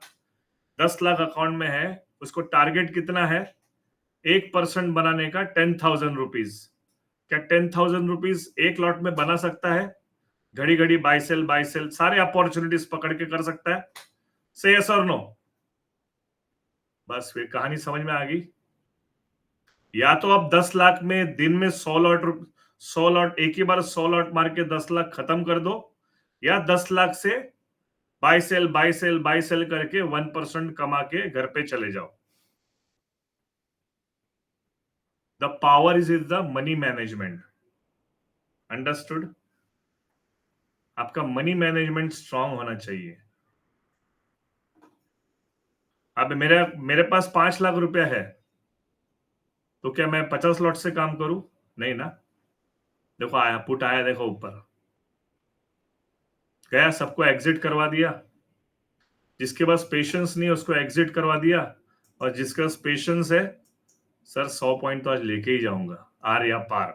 10 लाख अकाउंट में है, उसको टारगेट कितना है? 1% बनाने का 10,000 रुपीज। क्या 10,000 रुपीज एक लॉट में बना सकता है? घड़ी घड़ी बाय सेल सारे अपॉर्चुनिटीज पकड़ के कर सकता है? से यस और नो? बस फिर कहानी समझ में आ गई। या तो आप 10 लाख में दिन में 100 लॉट एक ही बार 100 लॉट मार के 10 लाख खत्म कर दो, या 10 लाख से बाय सेल करके 1% कमा के घर पे चले जाओ। The power is the money management. Understood? आपका मनी मैनेजमेंट स्ट्रांग होना चाहिए। अब मेरे पास 5 लाख रुपया है, तो क्या मैं 50 लॉट से काम करूं? नहीं ना। देखो आया, पुट आया, देखो ऊपर गया, सबको एग्जिट करवा दिया। जिसके पास पेशेंस नहीं है उसको एग्जिट करवा दिया, और जिसके पास पेशेंस है, सर 100 पॉइंट तो आज लेके ही जाऊंगा, आर या पार।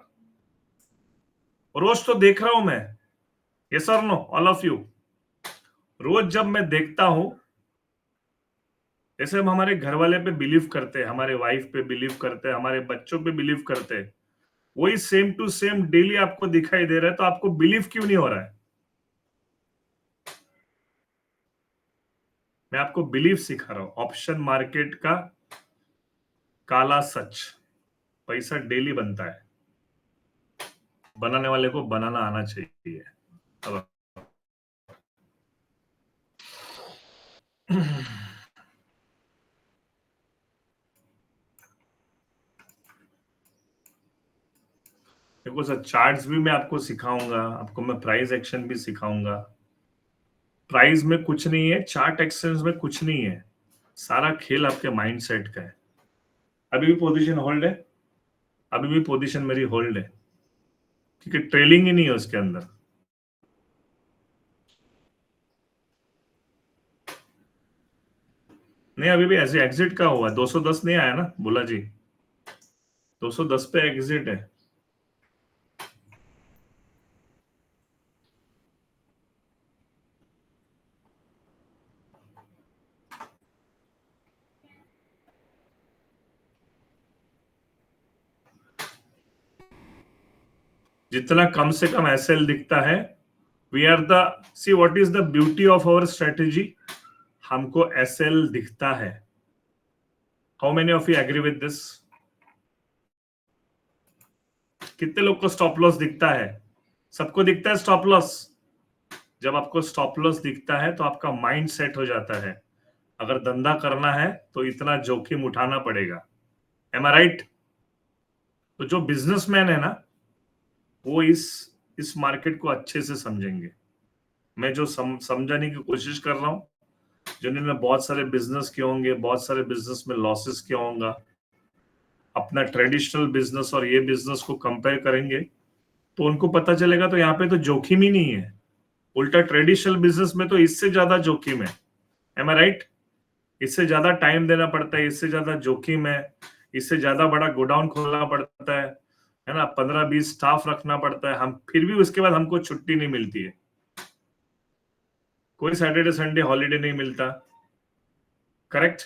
रोज तो देख रहा हूं मैं। ये sir know all of you, रोज जब मैं देखता हूं, जैसे हम हमारे घर वाले पे बिलीव करते हैं, हमारे वाइफ पे बिलीव करते हैं, हमारे बच्चों पे बिलीव करते हैं, वही सेम टू सेम डेली आपको दिखाई दे रहा है, तो आपको बिलीव क्यों नहीं हो रहा है? मैं आपको बिलीव सिखा रहा हूं, ऑप्शन मार्केट का काला सच। पैसा डेली बनता है, बनाने वाले को बनाना आना चाहिए। अब देखो सर, चार्ट्स भी मैं आपको सिखाऊंगा, आपको मैं प्राइस एक्शन भी सिखाऊंगा। प्राइस में कुछ नहीं है, चार्ट एक्शंस में कुछ नहीं है, सारा खेल आपके माइंडसेट का है। अभी भी पोजीशन होल्ड है, अभी भी पोजीशन मेरी होल्ड है, क्योंकि ट्रेलिंग ही नहीं है उसके अंदर। नहीं, अभी भी ऐसे एग्जिट का हुआ, 210 नहीं आया ना बोला जी, 210 पे एग्जिट है। जितना कम से कम एसएल दिखता है, we are the, see what is the beauty of our strategy, हमको एसएल दिखता है। How many of you agree with this? कितने लोग को स्टॉप लॉस दिखता है? सबको दिखता है स्टॉप लॉस। जब आपको स्टॉप लॉस दिखता है तो आपका माइंड सेट हो जाता है, अगर धंधा करना है तो इतना जोखिम उठाना पड़ेगा। Am I right? तो जो बिजनेसमैन है ना, वो इस मार्केट को अच्छे से समझेंगे। मैं जो समझाने की कोशिश कर रहा हूँ, जिन्होंने बहुत सारे बिजनेस किए होंगे, बहुत सारे बिजनेस में लॉसेस किया होगा, अपना ट्रेडिशनल बिजनेस और ये बिजनेस को कंपेयर करेंगे तो उनको पता चलेगा, तो यहाँ पे तो जोखिम ही नहीं है। उल्टा ट्रेडिशनल बिजनेस में तो इससे ज्यादा जोखिम है। Am I right? इससे ज्यादा टाइम देना पड़ता है, इससे ज्यादा जोखिम है, इससे ज्यादा बड़ा गोडाउन खोलना पड़ता है ना, 15-20 स्टाफ रखना पड़ता है, हम फिर भी उसके बाद हमको छुट्टी नहीं मिलती है, कोई सैटरडे संडे हॉलीडे नहीं मिलता। करेक्ट?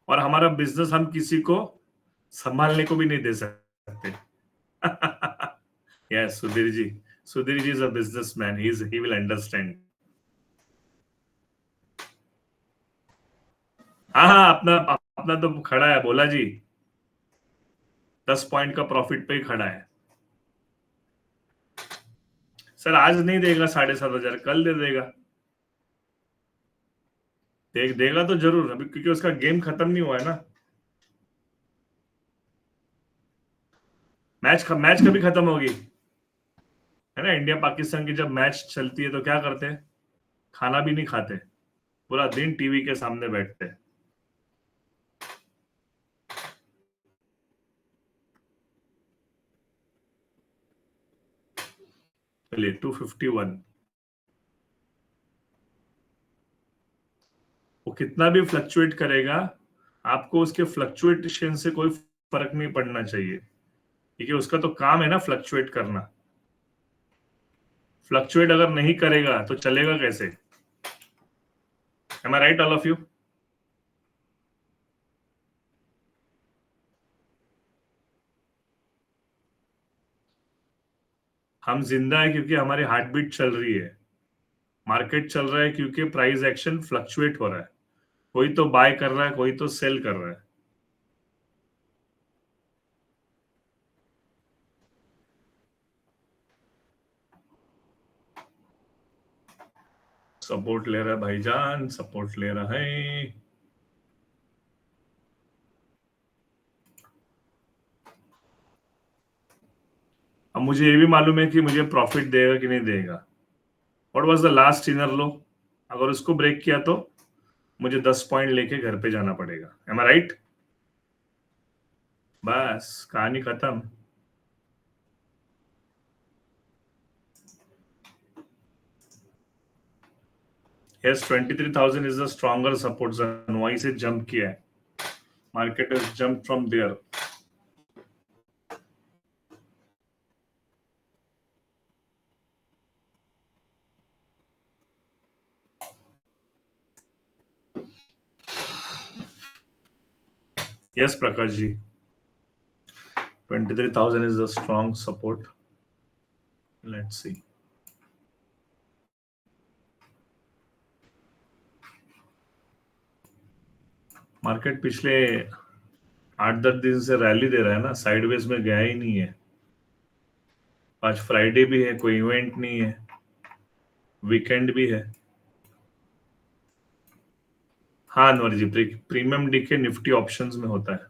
और हमारा बिजनेस हम किसी को संभालने को भी नहीं दे सकते। Yes, Sudhir ji, Sudhir ji is a businessman, he will understand. हाँ हाँ, अपना अपना तो खड़ा है बोला जी, 10 पॉइंट का प्रॉफिट पे ही खड़ा है। सर आज नहीं देगा 7,500, कल दे देगा। देगा तो जरूर अभी, क्योंकि उसका गेम खत्म नहीं हुआ है ना। मैच कभी खत्म होगी? है ना, इंडिया पाकिस्तान की जब मैच चलती है तो क्या करते हैं? खाना भी नहीं खाते, पूरा दिन टीवी के सामने बैठते हैं। चलिए 251, वो कितना भी फ्लक्चुएट करेगा, आपको उसके फ्लक्चुएशन से कोई फर्क नहीं पड़ना चाहिए, क्योंकि उसका तो काम है ना फ्लक्चुएट करना। फ्लक्चुएट अगर नहीं करेगा तो चलेगा कैसे? Am I right all of you? हम जिंदा है क्योंकि हमारी हार्ट बीट चल रही है, मार्केट चल रहा है क्योंकि प्राइस एक्शन फ्लक्चुएट हो रहा है, कोई तो बाय कर रहा है, कोई तो सेल कर रहा है। सपोर्ट ले रहा है भाईजान, सपोर्ट ले रहा है। अब मुझे ये भी मालूम है कि मुझे प्रॉफिट देगा कि नहीं देगा। What was the last inner low? अगर उसको ब्रेक किया तो मुझे 10 पॉइंट लेके घर पे जाना पड़ेगा। Am I right? बस कहानी खत्म। Yes, 23,000 is the stronger support zone, वहीं से जंप किया है, market has jump from there. Yes Prakash ji, 23,000 is a strong support. Let's see. Market पिछले 8-10 दिन से रैली दे रहा है ना, साइडवेज में गया ही नहीं है। आज फ्राइडे भी है, कोई इवेंट नहीं है, वीकेंड भी है। हाँ अनवर जी, प्रीमियम डीके निफ्टी ऑप्शंस में होता है।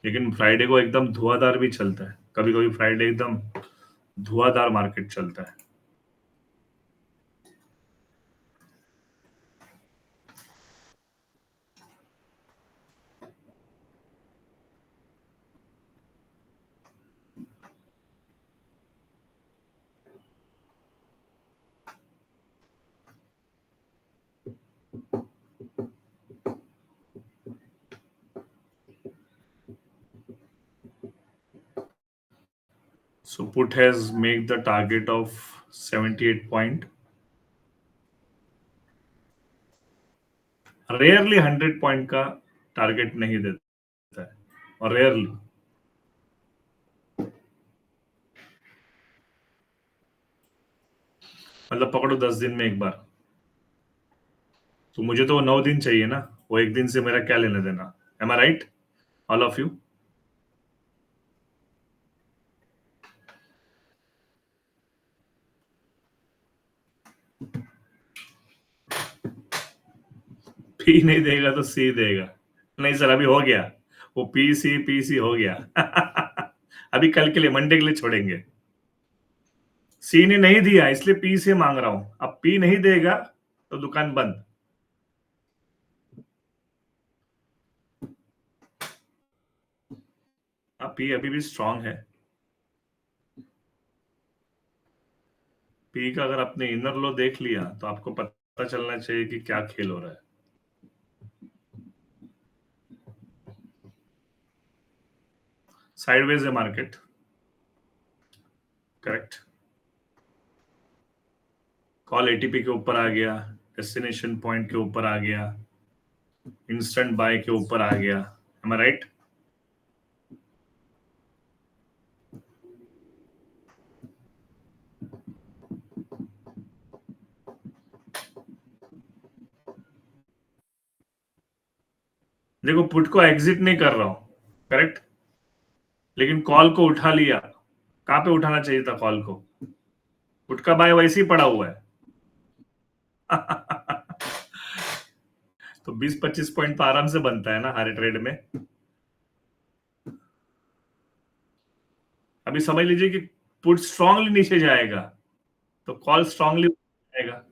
लेकिन फ्राइडे को एकदम धुआंधार भी चलता है, कभी कभी फ्राइडे एकदम धुआंधार मार्केट चलता है। So put has make the target of 78 point. Rarely 100 point का टारगेट नहीं देता है, और रेयरली मतलब पकड़ो 10 दिन में एक बार। तो मुझे तो वो 9 दिन चाहिए ना, वो एक दिन से मेरा क्या लेना देना। Am I right all of you? P नहीं देगा तो सी देगा। नहीं सर, अभी हो गया वो, पी सी हो गया। अभी कल के लिए, मंडे के लिए छोड़ेंगे। सी ने नहीं दिया इसलिए पी से मांग रहा हूं, अब पी नहीं देगा तो दुकान बंद। अब पी अभी भी स्ट्रांग है। पी का अगर आपने इनर लो देख लिया तो आपको पता चलना चाहिए कि क्या खेल हो रहा है। साइडवेज है मार्केट, करेक्ट। कॉल एटीपी के ऊपर आ गया, डेस्टिनेशन पॉइंट के ऊपर आ गया, इंस्टेंट बाय के ऊपर आ गया। M I right? देखो, पुट को एग्जिट नहीं कर रहा हूं, करेक्ट, लेकिन कॉल को उठा लिया। कहां पे उठाना चाहिए था कॉल को? पुट का बाय वैसे ही पड़ा हुआ है। तो 20-25 पॉइंट तो आराम से बनता है ना हर ट्रेड में। अभी समझ लीजिए कि पुट स्ट्रांगली नीचे जाएगा तो कॉल स्ट्रांगली जाएगा।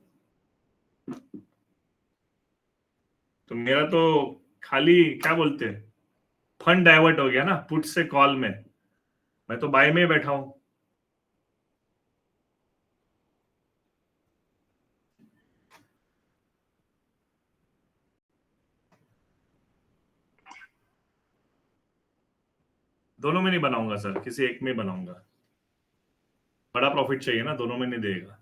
तो मेरा तो खाली क्या बोलते हैं, फंड डाइवर्ट हो गया ना पुट से कॉल में। मैं तो बाय में ही बैठा हूं। दोनों में नहीं बनाऊंगा सर, किसी एक में बनाऊंगा। बड़ा प्रॉफिट चाहिए ना, दोनों में नहीं देगा।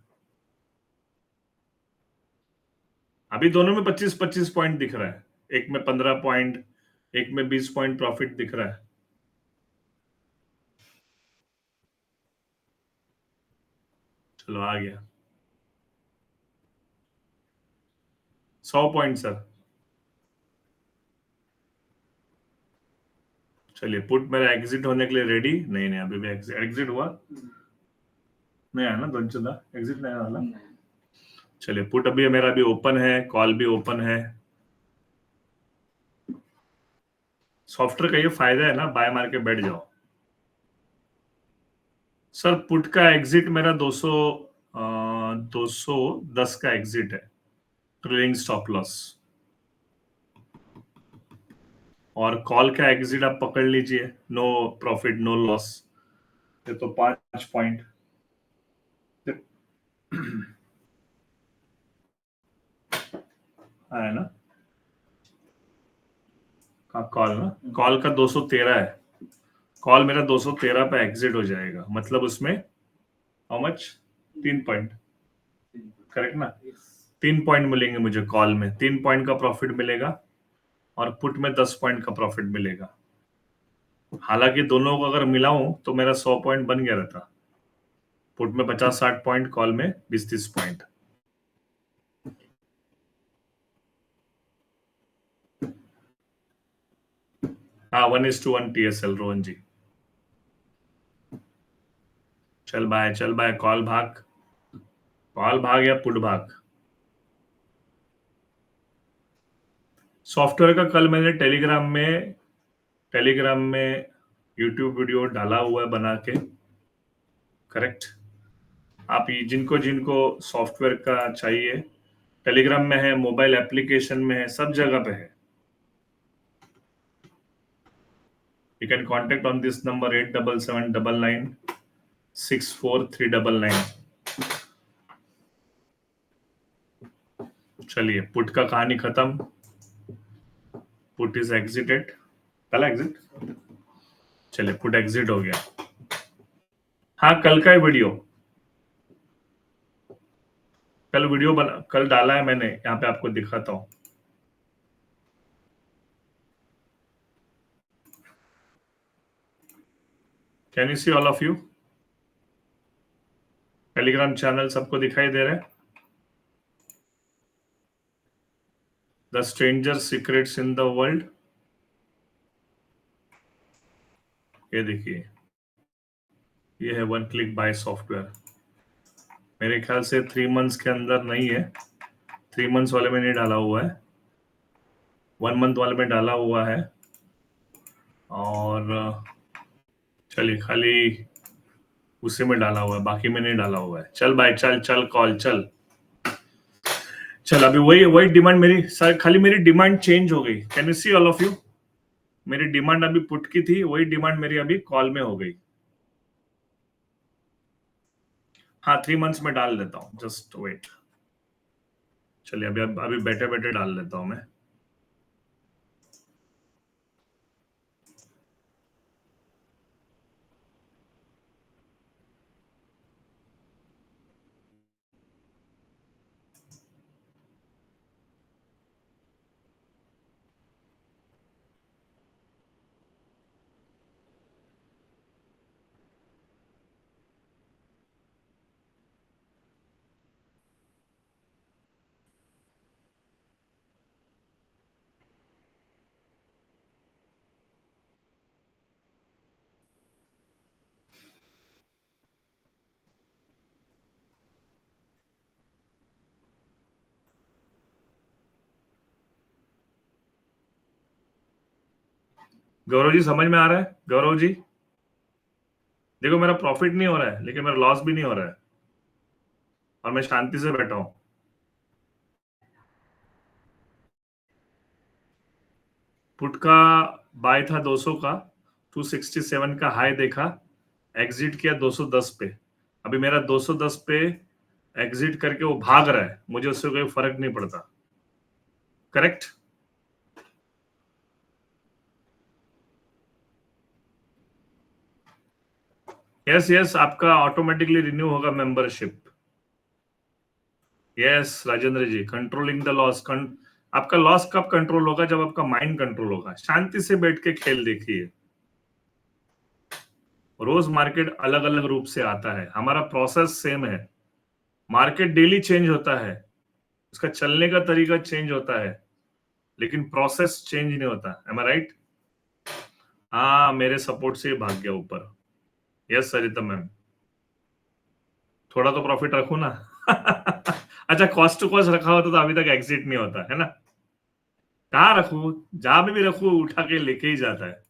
अभी दोनों में 25-25 पॉइंट दिख रहा है, एक में 15 पॉइंट, एक में 20 पॉइंट प्रॉफिट दिख रहा है। चलो आ गया 100 पॉइंट सर। चलिए, पुट मेरा एग्जिट होने के लिए रेडी। नहीं नहीं, अभी भी एग्जिट हुआ नहीं आया ना, दोनचंदा एग्जिट नहीं आया वाला। चलिए, पुट अभी मेरा भी ओपन है, कॉल भी ओपन है। सॉफ्टवेयर का ये फायदा है ना, बाय मार के बैठ जाओ। सर पुट का एग्जिट मेरा 200 210 का एग्जिट है, ट्रेलिंग स्टॉप लॉस। और कॉल का एग्जिट आप पकड़ लीजिए, नो प्रॉफिट नो लॉस। ये तो 5 पॉइंट है ना। कॉल ना, कॉल का 213 है। कॉल मेरा 213 पे एग्जिट हो जाएगा, मतलब उसमें हाउ मच, 3 पॉइंट, करेक्ट ना। 3 पॉइंट मिलेंगे मुझे कॉल में, 3 पॉइंट का प्रॉफिट मिलेगा, और पुट में 10 पॉइंट का प्रॉफिट मिलेगा। हालांकि दोनों को अगर मिलाऊं तो मेरा 100 पॉइंट बन गया रहता। पुट में 50-60 पॉइंट, कॉल में 20-30 पॉइंट। हाँ, 1:1 TSL रोहन जी। चल बाय, चल बाय, कॉल भाग, कॉल भाग या पुट भाग। सॉफ्टवेयर का कल मैंने टेलीग्राम में टेलीग्राम में यूट्यूब वीडियो डाला हुआ है बना के, करेक्ट। आप ये जिनको जिनको सॉफ्टवेयर का चाहिए, टेलीग्राम में है, मोबाइल एप्लीकेशन में है, सब जगह पे है। You can contact on this number 8779964399। चलिए, पुट का कहानी खत्म। पुट इज एग्जिटेड, कल एग्जिट, चलिए पुट एग्जिट हो गया। हाँ, कल का ही वीडियो, कल वीडियो बना, कल डाला है मैंने, यहाँ पे आपको दिखाता हूँ। Can you see all of you? Telegram channel सबको दिखाई दे रहा है? The stranger secrets in the world, ये देखिए, ये है वन क्लिक बाय सॉफ्टवेयर। मेरे ख्याल से 3 मंथ्स के अंदर नहीं है, 3 मंथ्स वाले में नहीं डाला हुआ है, 1 मंथ वाले में डाला हुआ है। और चलिए, खाली उसी में डाला हुआ है, बाकी में नहीं डाला हुआ है। चल भाई, चल चल कॉल, चल चल। अभी वही वही डिमांड मेरी, सर खाली मेरी डिमांड चेंज हो गई। Can you see all of you? मेरी डिमांड अभी पुट की थी, वही डिमांड मेरी अभी कॉल में हो गई। हाँ, 3 मंथ्स में डाल देता हूँ, जस्ट वेट। चलिए, अभी अभी बैठे बैठे डाल लेता हूँ मैं। गौरव जी, समझ में आ रहा है? गौरव जी, देखो मेरा प्रॉफिट नहीं हो रहा है, लेकिन मेरा लॉस भी नहीं हो रहा है, और मैं शांति से बैठा हूं। पुट का बाय था 200 का, 267 का हाई देखा, एग्जिट किया 210 पे। अभी मेरा 210 पे एग्जिट करके वो भाग रहा है, मुझे उससे कोई फर्क नहीं पड़ता, करेक्ट। यस यस, आपका ऑटोमेटिकली रिन्यू होगा membership. Yes Rajendra ji, controlling the loss. आपका लॉस कब कंट्रोल होगा? जब आपका माइंड कंट्रोल होगा। शांति से बैठ के खेल देखिए। रोज मार्केट अलग अलग रूप से आता है, हमारा प्रोसेस सेम है। मार्केट डेली चेंज होता है, उसका चलने का तरीका चेंज होता है, लेकिन प्रोसेस चेंज नहीं होता। M I right? हाँ, मेरे सपोर्ट से भाग गया ऊपर। यस सरिता मैम, थोड़ा तो प्रॉफिट रखू ना। अच्छा, कॉस्ट टू कॉस्ट रखा होता तो अभी तक एग्जिट नहीं होता है ना। कहाँ रखू? जहां भी रखू उठा के लेके ही जाता है।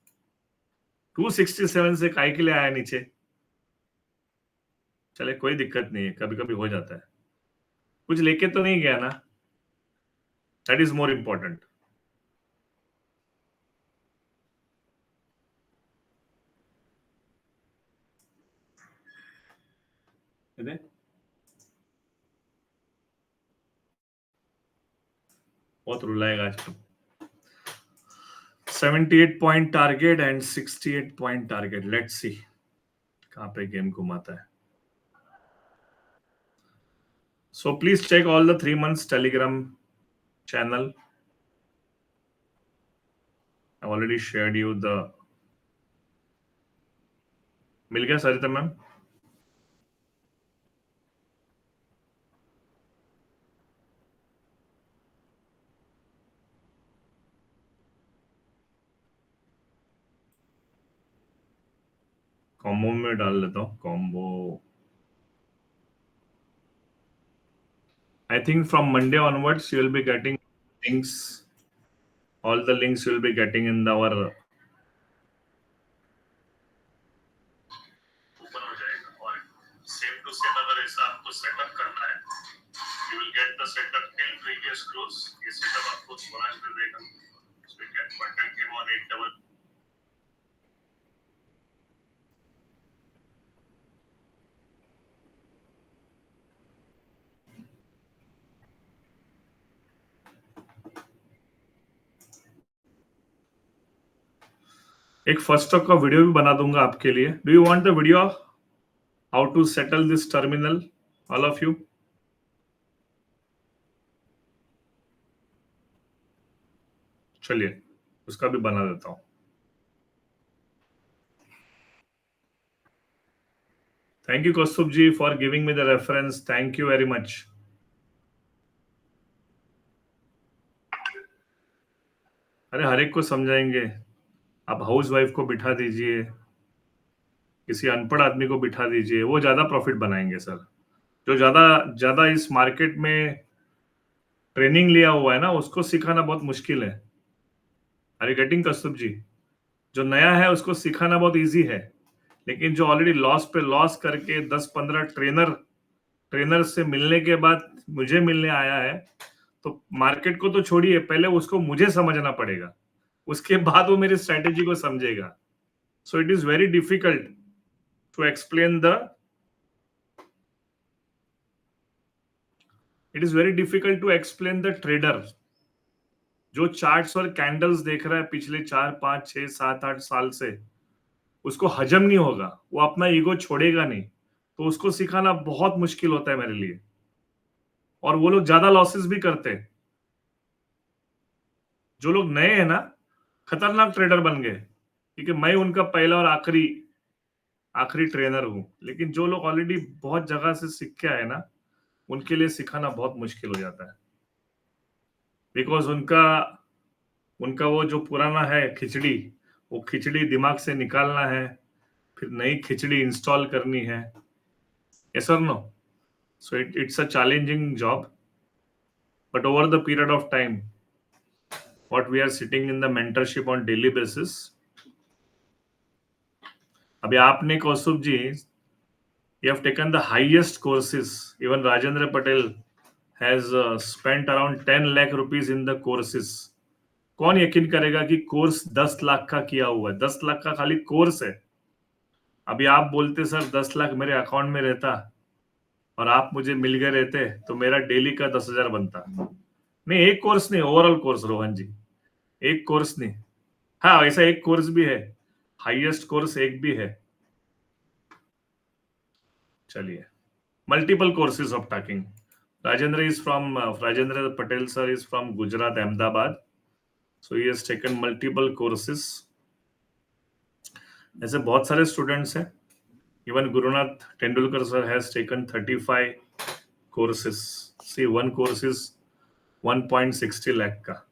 267 से काय के लिए आया नीचे? चले, कोई दिक्कत नहीं है, कभी कभी हो जाता है। कुछ लेके तो नहीं गया ना, दैट इज मोर इम्पोर्टेंट। बहुत रुलाएगा आज तो। 78 point target and 68 point target, let's see कहां पे गेम घुमाता है। So please check all the 3 months Telegram channel. I've already shared you the, मिल गया सरिता मैम? कॉम्बो में डाल देता हूँ, combo. I think from Monday onwards you will be getting links, all the links you will be getting in our case close. Yes, it was of course Swaraj Vivekam. So we can contact him on 8 एक फर्स्ट स्टॉक का वीडियो भी बना दूंगा आपके लिए. Do you want the video how to settle this terminal, all of you? चलिए उसका भी बना देता हूं. Thank you Kaustubh ji for giving me the reference. Thank you very much. अरे हर एक को समझाएंगे. आप हाउस वाइफ को बिठा दीजिए, किसी अनपढ़ आदमी को बिठा दीजिए, वो ज्यादा प्रॉफिट बनाएंगे सर. जो ज्यादा ज्यादा इस मार्केट में ट्रेनिंग लिया हुआ है ना, उसको सिखाना बहुत मुश्किल है. आर यू गेटिंग कौस्तुभ जी? जो नया है उसको सिखाना बहुत इजी है, लेकिन जो ऑलरेडी लॉस पे लॉस करके 10-15 ट्रेनर से मिलने के बाद मुझे मिलने आया है, तो मार्केट को तो छोड़िए, पहले उसको मुझे समझना पड़ेगा, उसके बाद वो मेरी स्ट्रेटेजी को समझेगा. So it is very difficult to explain the trader. जो चार्ट्स और कैंडल्स देख रहा है पिछले 4, 5, 6, 7, 8 साल से, उसको हजम नहीं होगा, वो अपना ईगो छोड़ेगा नहीं, तो उसको सिखाना बहुत मुश्किल होता है मेरे लिए. और वो लोग ज्यादा लॉसेस भी करते हैं. जो लोग नए हैं ना, खतरनाक ट्रेडर बन गए, क्योंकि मैं उनका पहला और आखिरी ट्रेनर हूं. लेकिन जो लोग ऑलरेडी बहुत जगह से सीख के आए ना, उनके लिए सिखाना बहुत मुश्किल हो जाता है. बिकॉज उनका वो जो पुराना है खिचड़ी, वो खिचड़ी दिमाग से निकालना है, फिर नई खिचड़ी इंस्टॉल करनी है. यस और no? So it's a challenging job, but over the period of time what we are sitting in the mentorship on daily basis. अभी आपने कौस्तुभ जी, you have taken the highest courses. Even Rajendra Patel has spent around 10 lakh rupees in the courses. कौन यकीन करेगा कि कोर्स 10 लाख का किया हुआ है? 10 लाख का खाली कोर्स है. अभी आप बोलते सर 10 लाख मेरे अकाउंट में रहता और आप मुझे मिल गए रहते, तो मेरा डेली का 10,000 बनता. नहीं, एक कोर्स नहीं, ओवरऑल कोर्स रोहन जी, एक कोर्स नहीं. हाँ, ऐसा एक कोर्स भी है, हाईएस्ट कोर्स एक भी है. चलिए, multiple courses of talking. Rajendra Patel sir is from Gujarat, Ahmedabad. So he has taken multiple courses. ऐसे बहुत सारे स्टूडेंट्स हैं. Even Gurunath Tendulkar sir has taken 35 courses. See, one course is 1.60 lakh का.